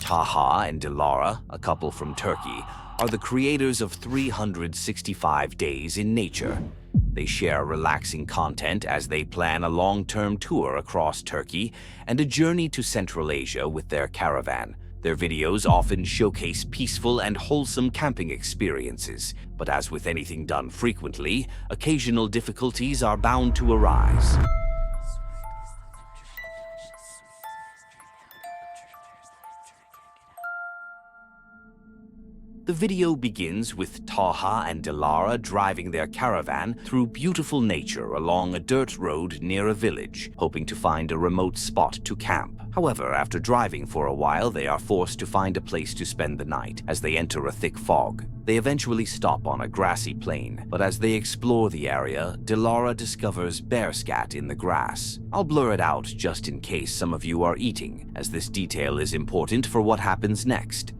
Taha and Dilara, a couple from Turkey, are the creators of 365 Days in Nature. They share relaxing content as they plan a long-term tour across Turkey and a journey to Central Asia with their caravan. Their videos often showcase peaceful and wholesome camping experiences, but as with anything done frequently, occasional difficulties are bound to arise. The video begins with Taha and Dilara driving their caravan through beautiful nature along a dirt road near a village, hoping to find a remote spot to camp. However, after driving for a while, they are forced to find a place to spend the night as they enter a thick fog. They eventually stop on a grassy plain, but as they explore the area, Dilara discovers bear scat in the grass. I'll blur it out just in case some of you are eating, as this detail is important for what happens next.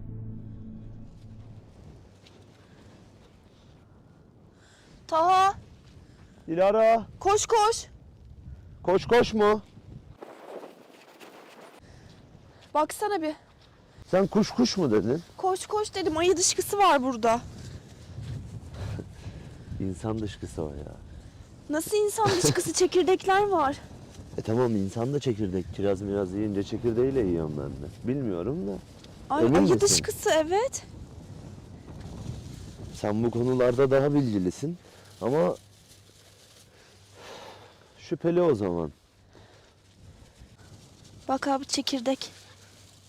Taha, Dilara, koş koş. koş mu? Baksana bir. Sen kuş mu dedin? Koş koş dedim. Ayı dışkısı var burada. İnsan dışkısı o ya. Nasıl insan dışkısı? Çekirdekler var. Tamam, insan da çekirdek. Kiraz yiyince çekirdeğiyle yiyorum ben de. Bilmiyorum da. Ay, Emin ayı misin? dışkısı, evet. Sen bu konularda daha bilgilisin. Ama şüpheli o zaman. Bak abi, çekirdek.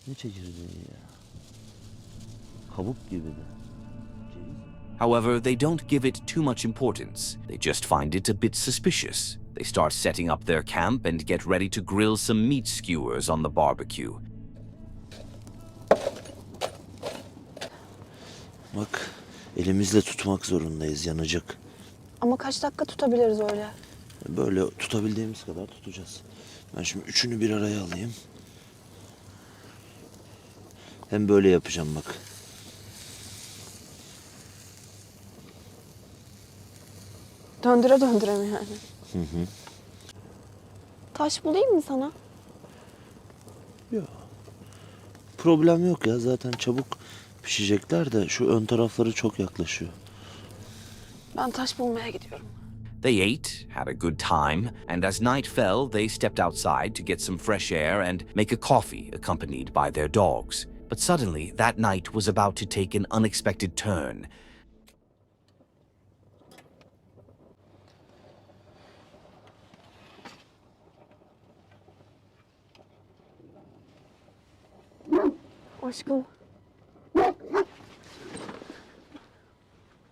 Ne çekirdeği ya? Kabuk gibi de. However, they don't give it too much importance. They just find it a bit suspicious. They start setting up their camp and get ready to grill some meat skewers on the barbecue. Bak, elimizle tutmak zorundayız, yanacak. Ama kaç dakika tutabiliriz öyle? Böyle tutabildiğimiz kadar tutacağız. Ben şimdi üçünü bir araya alayım. Hem böyle yapacağım bak. Döndüre döndüre mi yani? Hı hı. Taş bulayım mı sana? Yok. Problem yok ya, zaten çabuk pişecekler de şu ön tarafları çok yaklaşıyor. Ben taş bulmaya gidiyorum. They ate, had a good time, and as night fell, they stepped outside to get some fresh air and make a coffee accompanied by their dogs. But suddenly, that night was about to take an unexpected turn. Aşkım.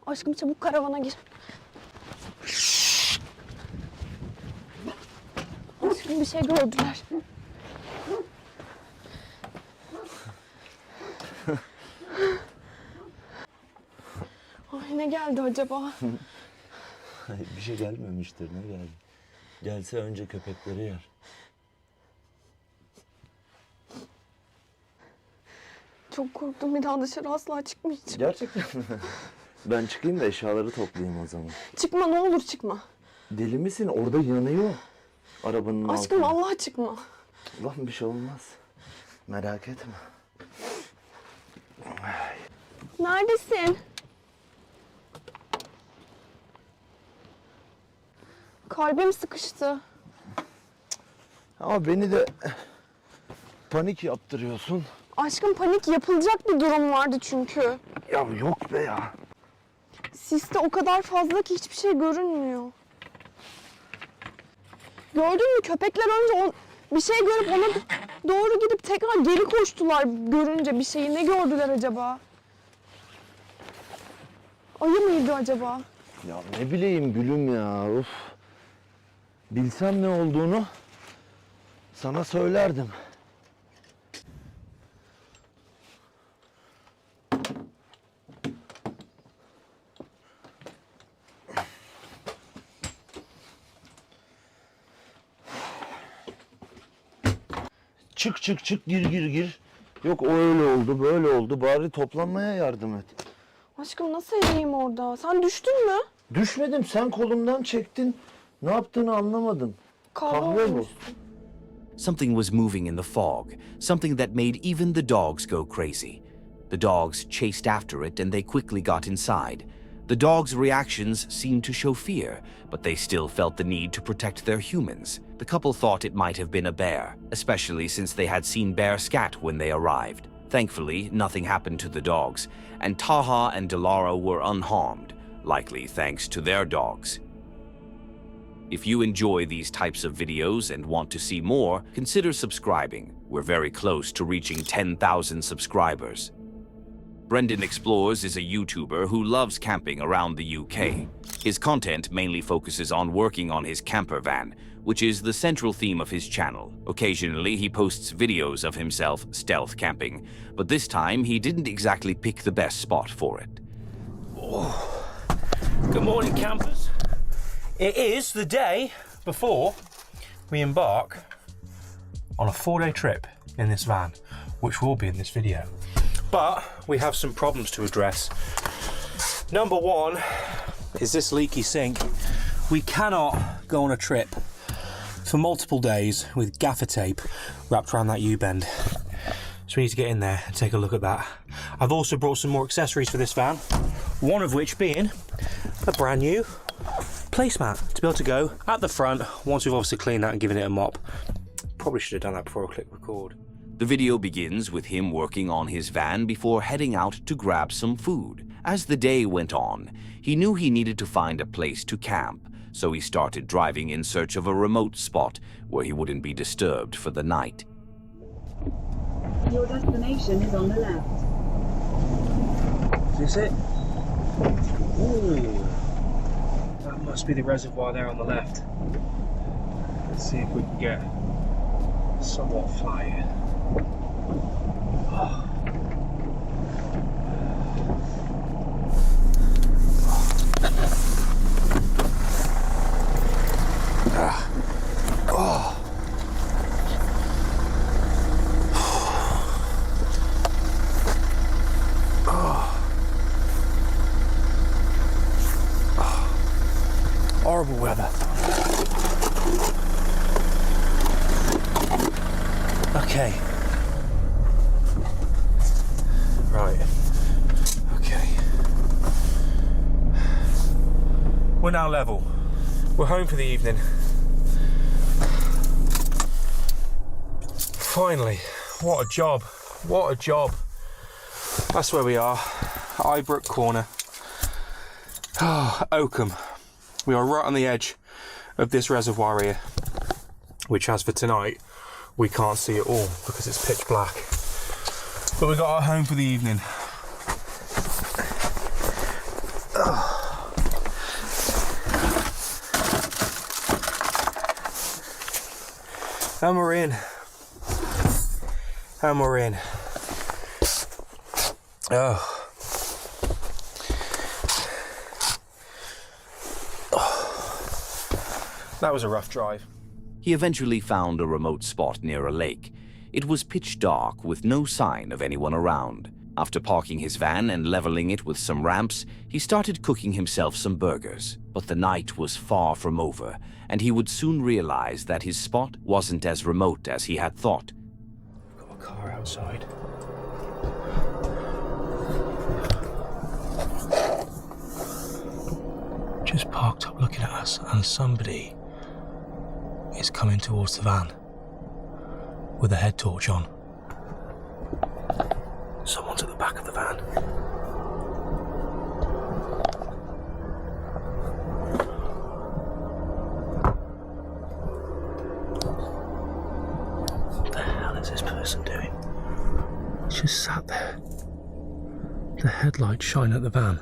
Aşkım, çabuk karavana gir. Aşkım, bir şey gördüler. Ay, ne geldi acaba? Bir şey gelmemiştir, ne geldi? Gelse önce köpekleri yer. Çok korktum, bir daha dışarı asla çıkmayacağım. Gerçekten mi? Ben çıkayım da eşyaları toplayayım o zaman. Çıkma, ne olur çıkma. Deli misin? Orada yanıyor. Arabanın Aşkım, altında. Allah çıkma. Ulan bir şey olmaz. Merak etme. Neredesin? Kalbim sıkıştı. Ama beni de panik yaptırıyorsun. Aşkım, panik yapılacak bir durum vardı çünkü. Ya yok be ya. Siste o kadar fazla ki hiçbir şey görünmüyor. Gördün mü? Köpekler önce bir şey görüp ona doğru gidip tekrar geri koştular görünce bir şeyi. Ne gördüler acaba? Ayı mıydı acaba? Ya ne bileyim gülüm ya. Of. Bilsem ne olduğunu sana söylerdim. Çık gir. Yok o öyle oldu böyle oldu, bari toplanmaya yardım et. Aşkım, nasıl edeyim orada? Sen düştün mü? Düşmedim, sen kolumdan çektin. Ne yaptığını anlamadım. Kahve Kahve bu. olmuşsun. Something was moving in the fog, something that made even the dogs go crazy. The dogs chased after it and they quickly got inside. The dogs' reactions seemed to show fear, but they still felt the need to protect their humans. The couple thought it might have been a bear, especially since they had seen bear scat when they arrived. Thankfully, nothing happened to the dogs, and Taha and Dilara were unharmed, likely thanks to their dogs. If you enjoy these types of videos and want to see more, consider subscribing. We're very close to reaching 10,000 subscribers. Brendan Explores is a YouTuber who loves camping around the UK. His content mainly focuses on working on his camper van, which is the central theme of his channel. Occasionally, he posts videos of himself stealth camping, but this time he didn't exactly pick the best spot for it. Oh. Good morning, campers. It is the day before we embark on a 4-day trip in this van, which will be in this video. But we have some problems to address. Number one is this leaky sink. We cannot go on a trip for multiple days with gaffer tape wrapped around that U-bend. So we need to get in there and take a look at that. I've also brought some more accessories for this van, one of which being a brand new placemat to be able to go at the front once we've obviously cleaned that and given it a mop. Probably should have done that before I clicked record. The video begins with him working on his van before heading out to grab some food. As the day went on, he knew he needed to find a place to camp, so he started driving in search of a remote spot where he wouldn't be disturbed for the night. Your destination is on the left. Is this it? Ooh, that must be the reservoir there on the left. Let's see if we can get somewhat fly. Oh. Oh. Horrible weather. Okay. Right. Okay. We're now level. We're home for the evening. Finally. What a job. What a job. That's where we are. Ibrook Corner. Oakham. We are right on the edge of this reservoir here, which as for tonight, we can't see at all because it's pitch black. But we got our home for the evening. And we're in. And we're in. Oh. That was a rough drive. He eventually found a remote spot near a lake. It was pitch dark with no sign of anyone around. After parking his van and leveling it with some ramps, he started cooking himself some burgers. But the night was far from over, and he would soon realize that his spot wasn't as remote as he had thought. We've got a car outside. Just parked up looking at us, and somebody is coming towards the van with a head torch on. Someone's at the back of the van. What the hell is this person doing? He's just sat there. The headlight shine at the van.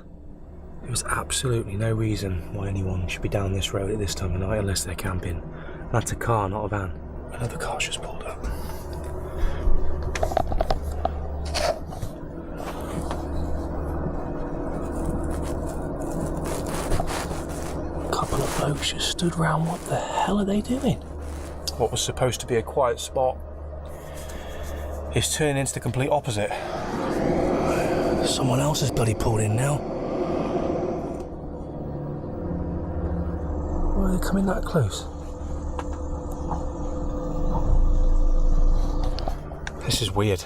There was absolutely no reason why anyone should be down this road at this time of night unless they're camping. That's a car, not a van. Another car's just pulled up. A couple of blokes just stood round. What the hell are they doing? What was supposed to be a quiet spot is turning into the complete opposite. Someone else has bloody pulled in now. Why are they coming that close? This is weird.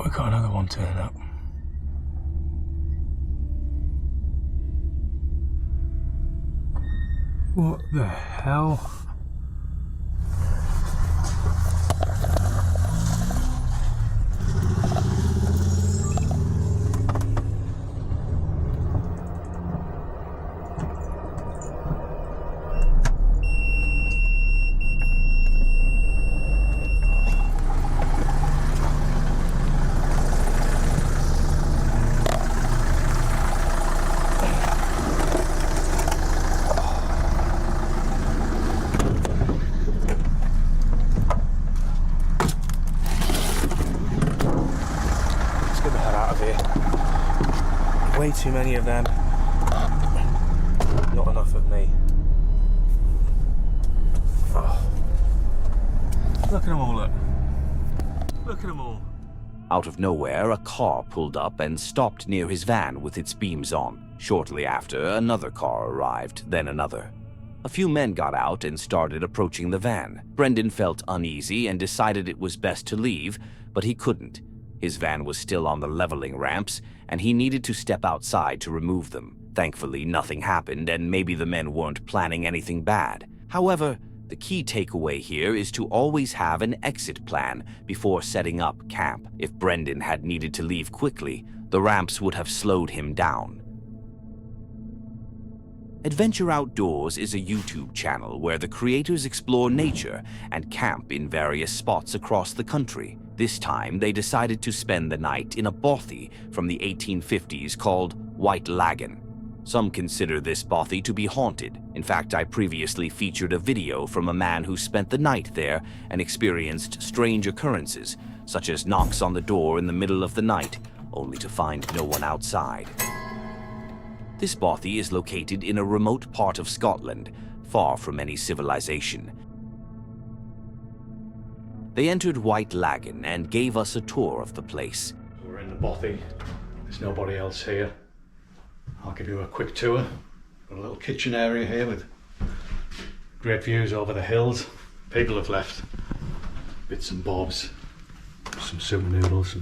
We got another one turning up. What the hell? Way too many of them. Not enough of me. Oh. Look at them all, look. Look at them all. Out of nowhere, a car pulled up and stopped near his van with its beams on. Shortly after, another car arrived, then another. A few men got out and started approaching the van. Brendan felt uneasy and decided it was best to leave, but he couldn't. His van was still on the leveling ramps, and he needed to step outside to remove them. Thankfully, nothing happened, and maybe the men weren't planning anything bad. However, the key takeaway here is to always have an exit plan before setting up camp. If Brendan had needed to leave quickly, the ramps would have slowed him down. Adventure Outdoors is a YouTube channel where the creators explore nature and camp in various spots across the country. This time, they decided to spend the night in a bothy from the 1850s called White Lagan. Some consider this bothy to be haunted. In fact, I previously featured a video from a man who spent the night there and experienced strange occurrences, such as knocks on the door in the middle of the night, only to find no one outside. This bothy is located in a remote part of Scotland, far from any civilization. They entered White Lagan and gave us a tour of the place. We're in the bothy. There's nobody else here. I'll give you a quick tour. Got a little kitchen area here with great views over the hills. People have left bits and bobs, some soup noodles, some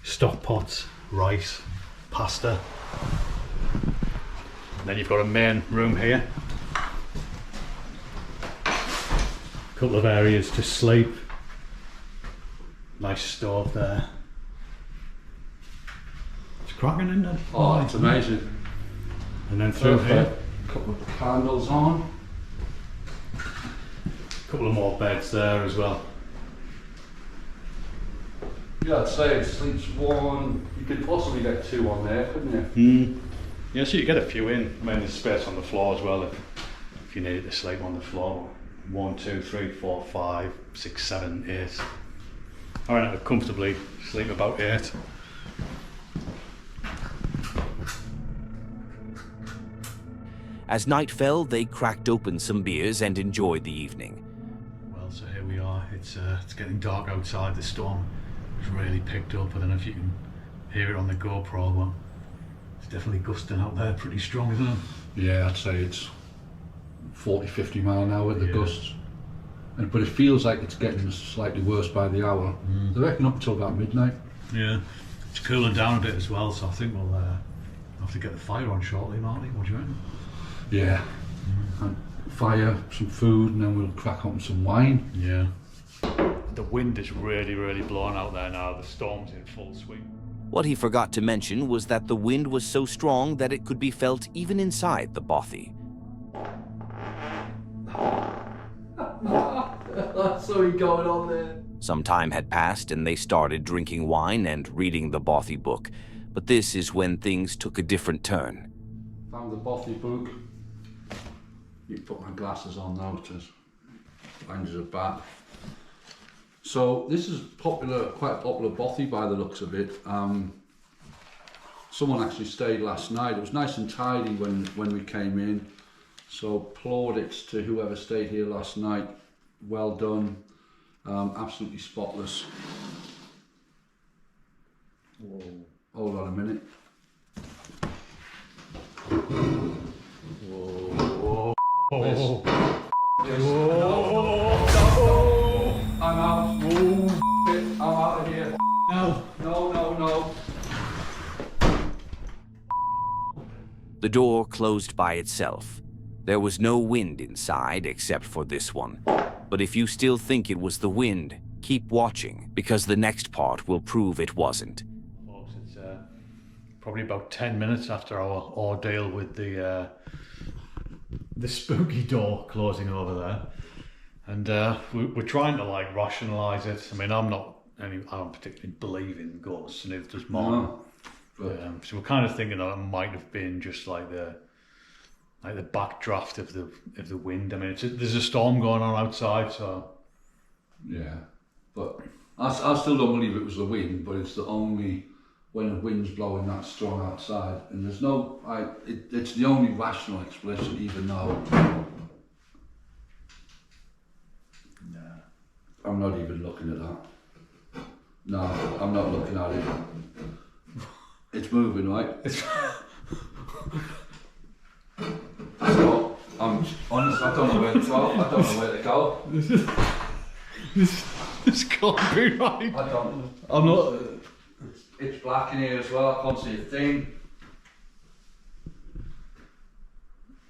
stock pots, rice, pasta. And then you've got a main room here. A couple of areas to sleep. Nice stove there. It's cracking, isn't it? Oh, it's amazing. And then through here, A couple of candles on. a couple of more beds there as well. Yeah, I'd say it sleeps one. You could possibly get two on there, couldn't you? Yeah, so you get a few in. I mean, there's space on the floor as well if you needed to sleep on the floor. 1, 2, 3, 4, 5, 6, 7, 8. I reckon I could comfortably sleep about 8. As night fell, they cracked open some beers and enjoyed the evening. Well, so here we are. It's getting dark outside. The storm has really picked up. I don't know if you can hear it on the GoPro, but it's definitely gusting out there pretty strong, isn't it? Yeah, I'd say it's 40, 50 mile an hour, the Yeah. gusts. But it feels like it's getting slightly worse by the hour. I reckon up until about midnight. Yeah. It's cooling down a bit as well, so I think we'll have to get the fire on shortly, Marty. What do you reckon? Yeah. And fire, some food, and then we'll crack on some wine. Yeah. The wind is really, really blowing out there now. The storm's in full swing. What he forgot to mention was that the wind was so strong that it could be felt even inside the bothy. That's something going on there. Some time had passed and they started drinking wine and reading the bothy book, but this is when things took a different turn. Found the bothy book. You can put my glasses on now to find a bat. So this is popular, quite a popular bothy by the looks of it. Someone actually stayed last night. It was nice and tidy when we came in. So plaudits to whoever stayed here last night. Well done. Absolutely spotless. Whoa. Hold on a minute. Whoa. Oh. I'm out. Oh, shit, I'm out of here. No. No. The door closed by itself. There was no wind inside except for this one. But if you still think it was the wind, keep watching, because the next part will prove it wasn't. Folks, it's probably about 10 minutes after our ordeal with the spooky door closing over there. And we're trying to like rationalise it. I mean, I don't particularly believe in ghosts, and neither does Mark. No. So we're kind of thinking that it might have been just like the backdraft of the wind. I mean, there's a storm going on outside, so Yeah, but I still don't believe it was the wind, but it's the only when the wind's blowing that strong outside, and there's no, it's the only rational explanation, even though I'm not even looking at that. No, I'm not looking at it. It's moving, right? So, I'm honest, I don't know where to go. I don't know where to go. this can't be right. I don't. I'm not. It's black in here as well. I can't see a thing.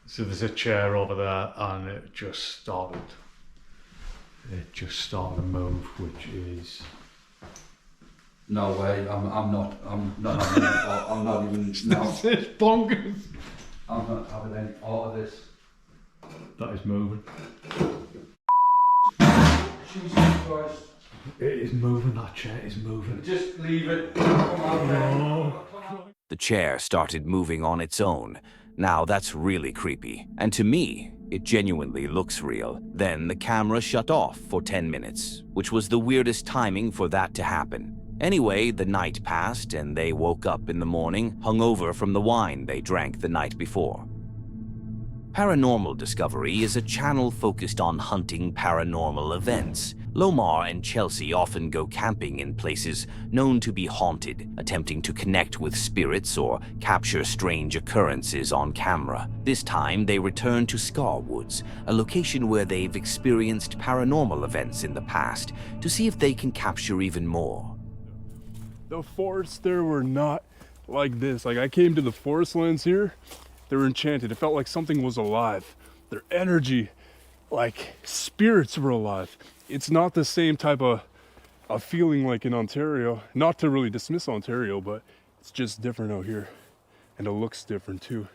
So there's a chair over there, and it just started to move, which is. No way. I'm not even. No. It's bonkers. I'm not having any part of this. That is moving. Jesus Christ. It is moving. That chair is moving. Just leave it. Come on, man. The chair started moving on its own. Now that's really creepy. And to me, it genuinely looks real. Then the camera shut off for 10 minutes, which was the weirdest timing for that to happen. Anyway, the night passed and they woke up in the morning, hungover from the wine they drank the night before. Paranormal Discovery is a channel focused on hunting paranormal events. Lomar and Chelsea often go camping in places known to be haunted, attempting to connect with spirits or capture strange occurrences on camera. This time, they return to Scar Woods, a location where they've experienced paranormal events in the past, to see if they can capture even more. The forests there were not like this. Like, I came to the forest lands here, they were enchanted. It felt like something was alive. Their energy, like spirits were alive. It's not the same type of feeling like in Ontario. Not to really dismiss Ontario, but it's just different out here. And it looks different too.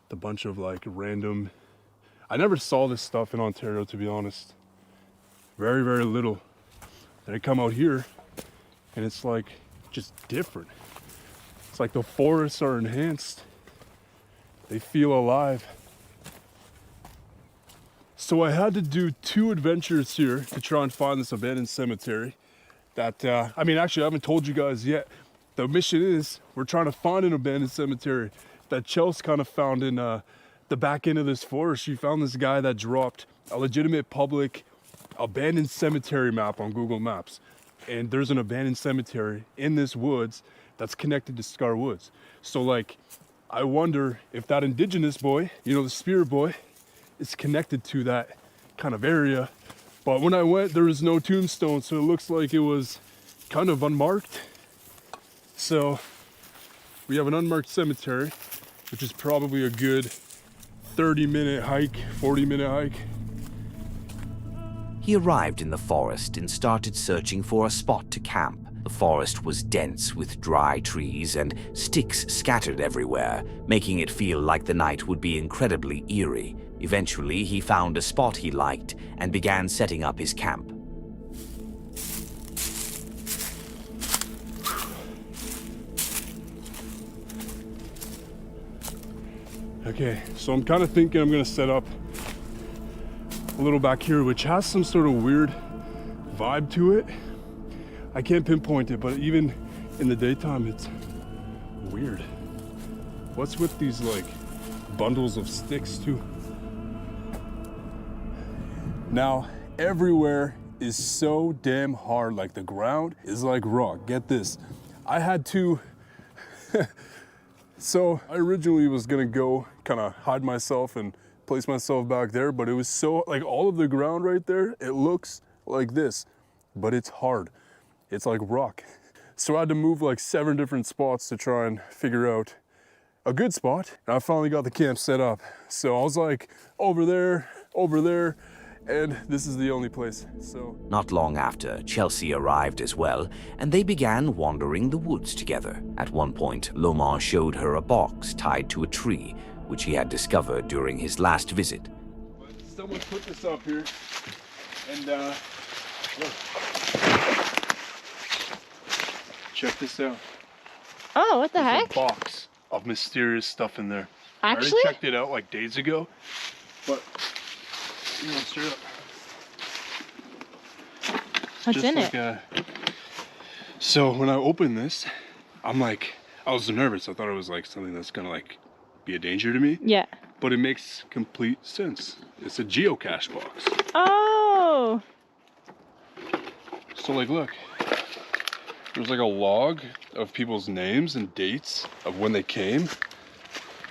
The bunch of like random, I never saw this stuff in Ontario, to be honest. Very, very little. Then I come out here and it's like just different. It's like the forests are enhanced. They feel alive. So I had to do 2 adventures here to try and find this abandoned cemetery that, I mean, actually I haven't told you guys yet. The mission is, we're trying to find an abandoned cemetery that Chelsea kind of found in the back end of this forest. She found this guy that dropped a legitimate public abandoned cemetery map on Google Maps. And there's an abandoned cemetery in this woods that's connected to Scar Woods. So like, I wonder if that indigenous boy, you know, the spirit boy, is connected to that kind of area. But when I went, there was no tombstone, so it looks like it was kind of unmarked. So we have an unmarked cemetery, which is probably a good 30-minute hike, 40-minute hike. He arrived in the forest and started searching for a spot to camp. The forest was dense with dry trees and sticks scattered everywhere, making it feel like the night would be incredibly eerie. Eventually, he found a spot he liked and began setting up his camp. Okay, so I'm kind of thinking I'm gonna set up a little back here, which has some sort of weird vibe to it. I can't pinpoint it, but even in the daytime, it's weird. What's with these like bundles of sticks too? Now, everywhere is so damn hard, like the ground is like rock. Get this, I had to, so I originally was gonna go kind of hide myself and place myself back there, but it was so, like all of the ground right there, it looks like this. but it's hard. It's like rock. So I had to move like 7 different spots to try and figure out a good spot. And I finally got the camp set up. So I was like, over there, and this is the only place. So Not long after, Chelsea arrived as well, and they began wandering the woods together. At one point, Lomar showed her a box tied to a tree, which he had discovered during his last visit. someone put this up here, and look. Check this out. Oh, what the There's heck? a box of mysterious stuff in there. Actually? I already checked it out like days ago, but you know, straight up. What's Just in like it? So when I opened this, I'm like, I was nervous. I thought it was like something that's gonna like be a danger to me. Yeah. But it makes complete sense. It's a geocache box. Oh! So like, look, there's like a log of people's names and dates of when they came.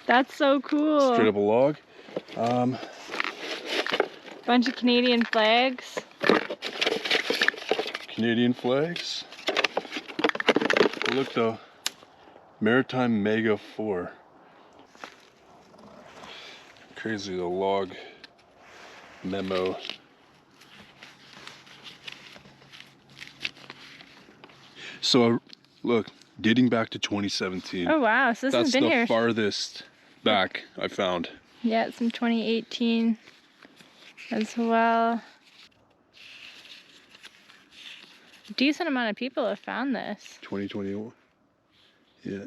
That's so cool. Straight up a log. Bunch of Canadian flags. Canadian flags. But look though, Maritime Mega 4. Crazy, the log memo. So look, dating back to 2017. Oh wow, so this That's has been the here. farthest back I found. Yeah, it's from 2018 as well. A decent amount of people have found this. 2021. Yeah.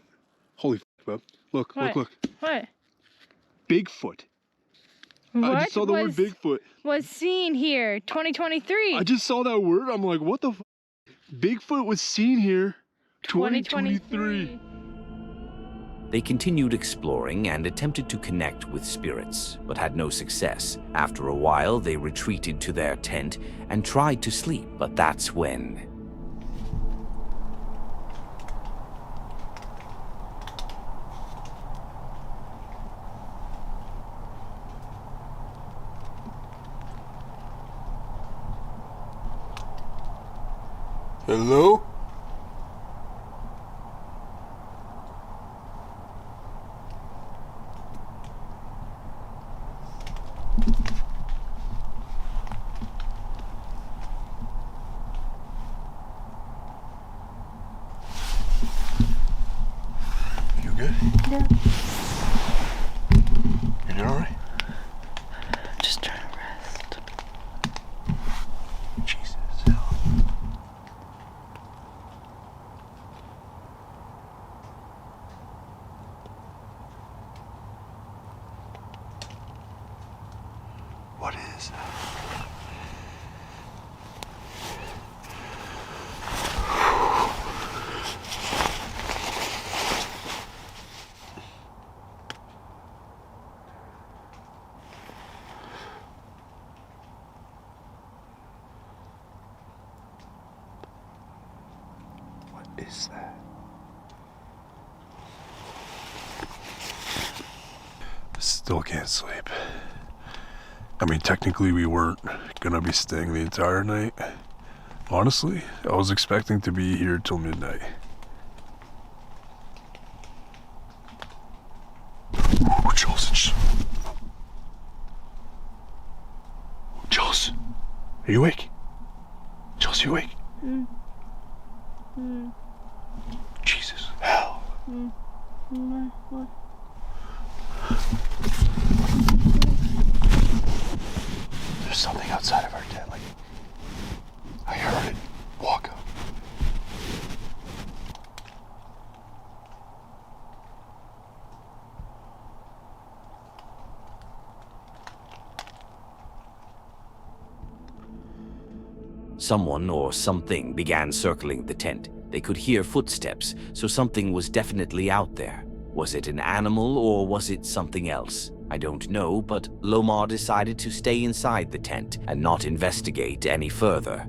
Holy f, bub. Look, What? look. What? Bigfoot. I just saw the word Bigfoot. was seen here 2023. I just saw that word. I'm like, what the f? Bigfoot was seen here 2023. They continued exploring and attempted to connect with spirits, but had no success. After a while, they retreated to their tent and tried to sleep, but that's when... Hello? You good? Yeah. You doing all right? Just trying to rest. Jesus. What is that? What is that? Still can't sleep. I mean, technically we weren't gonna be staying the entire night. Honestly, I was expecting to be here till midnight. Oh, Jules. Jules, are you awake? Jules, you awake? Jesus, hell. What? There's something outside of our tent, like, I heard it walk up. Someone or something began circling the tent. They could hear footsteps, so something was definitely out there. Was it an animal or was it something else? I don't know, but Lomar decided to stay inside the tent and not investigate any further.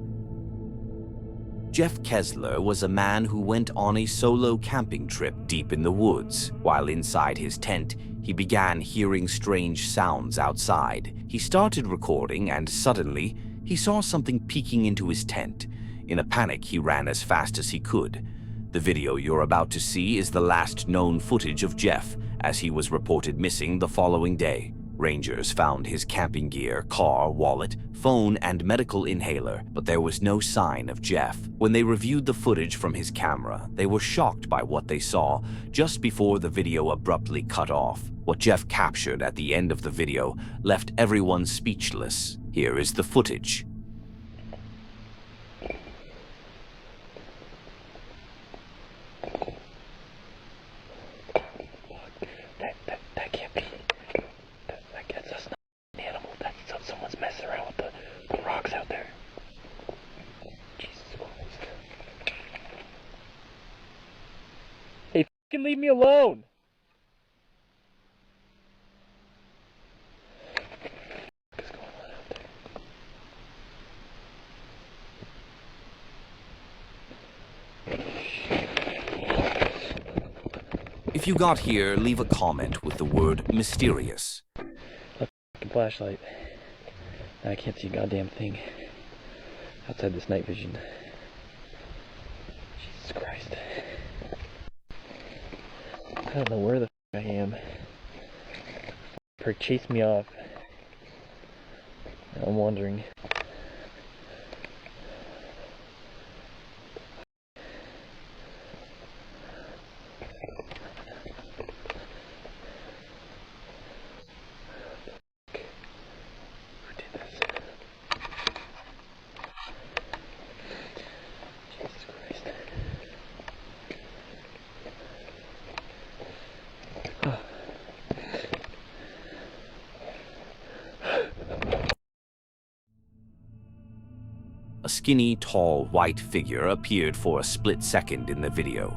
Jeff Kessler was a man who went on a solo camping trip deep in the woods. While inside his tent, he began hearing strange sounds outside. He started recording and suddenly, he saw something peeking into his tent. In a panic, he ran as fast as he could. The video you're about to see is the last known footage of Jeff, as he was reported missing the following day. Rangers found his camping gear, car, wallet, phone, and medical inhaler, but there was no sign of Jeff. When they reviewed the footage from his camera, they were shocked by what they saw just before the video abruptly cut off. What Jeff captured at the end of the video left everyone speechless. Here is the footage. That can't be. That's not an animal. That's someone's messing around with the rocks out there. Jesus Christ. Hey, fucking leave me alone. What's going on out there? If you got here, leave a comment with the word mysterious. Flashlight. I can't see a goddamn thing outside this night vision. Jesus Christ. I don't know where the I am. Perk chased me off. I'm wondering. A skinny, tall, white figure appeared for a split second in the video.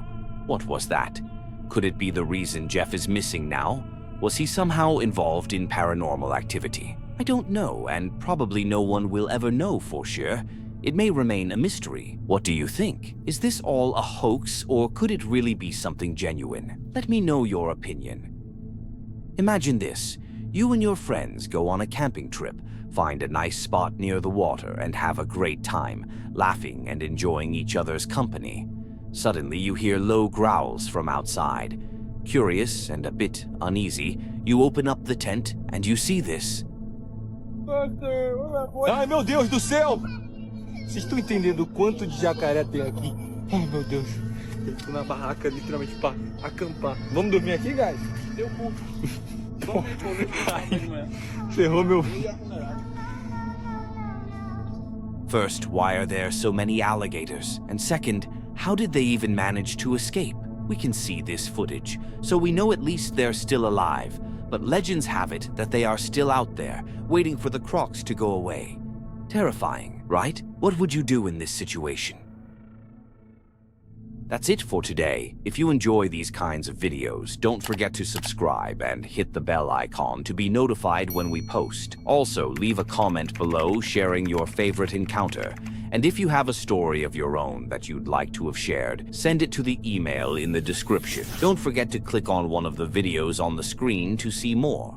What was that? Could it be the reason Jeff is missing now? Was he somehow involved in paranormal activity? I don't know, and probably no one will ever know for sure. It may remain a mystery. What do you think? Is this all a hoax, or could it really be something genuine? Let me know your opinion. Imagine this. You and your friends go on a camping trip, find a nice spot near the water, and have a great time, laughing and enjoying each other's company. Suddenly, you hear low growls from outside. Curious and a bit uneasy, you open up the tent and you see this. Ai, meu Deus do céu! Vocês estão entendendo o quanto de jacaré tem aqui? Ai, meu Deus. Eu tô na barraca literalmente pra acampar. Vamos dormir aqui, guys? Deu cu. Ferrou meu... First, why are there so many alligators? And second, how did they even manage to escape? We can see this footage, so we know at least they're still alive. But legends have it that they are still out there, waiting for the crocs to go away. Terrifying, right? What would you do in this situation? That's it for today. If you enjoy these kinds of videos, don't forget to subscribe and hit the bell icon to be notified when we post. Also, leave a comment below sharing your favorite encounter. And if you have a story of your own that you'd like to have shared, send it to the email in the description. Don't forget to click on one of the videos on the screen to see more.